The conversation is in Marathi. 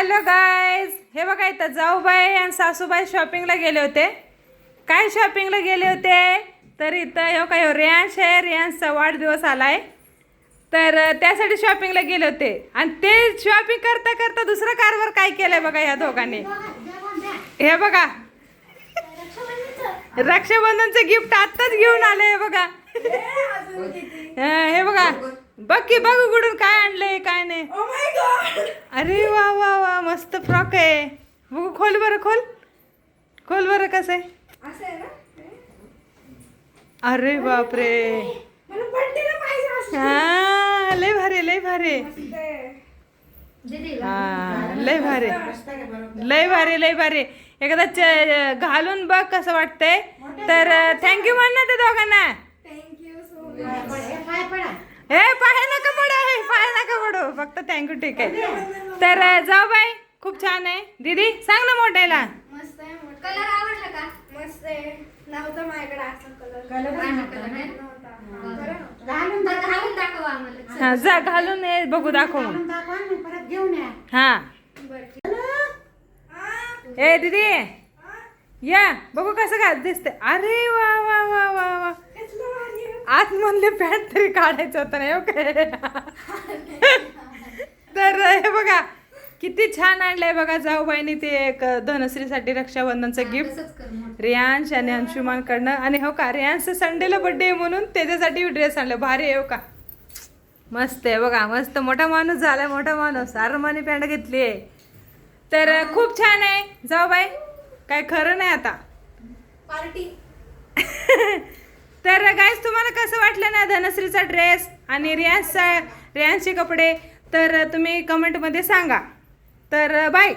हॅलो गाईज, हे बघा इथं जाऊबाई आणि सासूबाई शॉपिंगला गेले होते. काय शॉपिंगला गेले होते तर इथं हे काय रियांश आहे, रियांशचा वाढदिवस आलाय तर त्यासाठी शॉपिंगला गेले होते. आणि ते शॉपिंग करता करता दुसरा कारभार काय केलंय बघा ह्या दोघांनी. हे बघा रक्षाबंधनचं गिफ्ट आत्ताच घेऊन आले बघा. हे बघा बघ की बघ उघडून काय आणलंय काय नाही. अरे वा वा वा मस्त फ्रॉक आहे. बघू खोल बरं, खोल खोल बरं कसं आहे. अरे बापरे, हा लय भारी लय भारी. हा लय भारी लय भारी लय भारी. एकदा घालून बघ कसं वाटतंय. तर थँक्यू म्हण ना ते दोघांना. हे पाय नका पडू, हे पाय नका पडू, फक्त थँक्यू. ठीक आहे तर जाऊ बाई खूप छान आहे. दीदी सांग ना मोठ्याला. मस्त आहे. कलर आवडला का? मस्त आहे. नव्हता माझ्याकडे असा कलर. घालून दाखवा आम्हाला. हा जा घालून ये बघू, दाखव परत घेऊन या. हा. ए दीदी या बघू कसं घाल दिसते. अरे वा वा वा वा वा. आत म्हणले पॅन्ट तरी काढायचं होतं ना. ओके तर हे बघा किती छान आणलंय बघा जाऊबाईनी ते एक धनश्रीसाठी रक्षाबंधनचं गिफ्ट रियांश आणि अंशुमानकडनं. आणि हो का रियांशचं संडेला बड्डे आहे म्हणून त्याच्यासाठी ड्रेस आणलं. भारी आहे हो का, मस्त आहे बघा. मस्त मोठा माणूस झालाय, मोठा माणूस. अरमानी पॅन्ट घेतली आहे तर खूप छान आहे जाऊबाई, काय खरं नाही आता पार्टी. तर गाईस तुम्हाला कसं वाटलं ना धनश्रीचा ड्रेस आणि रियांशचे कपडे तर तुम्ही कमेंटमध्ये सांगा. तर बाय.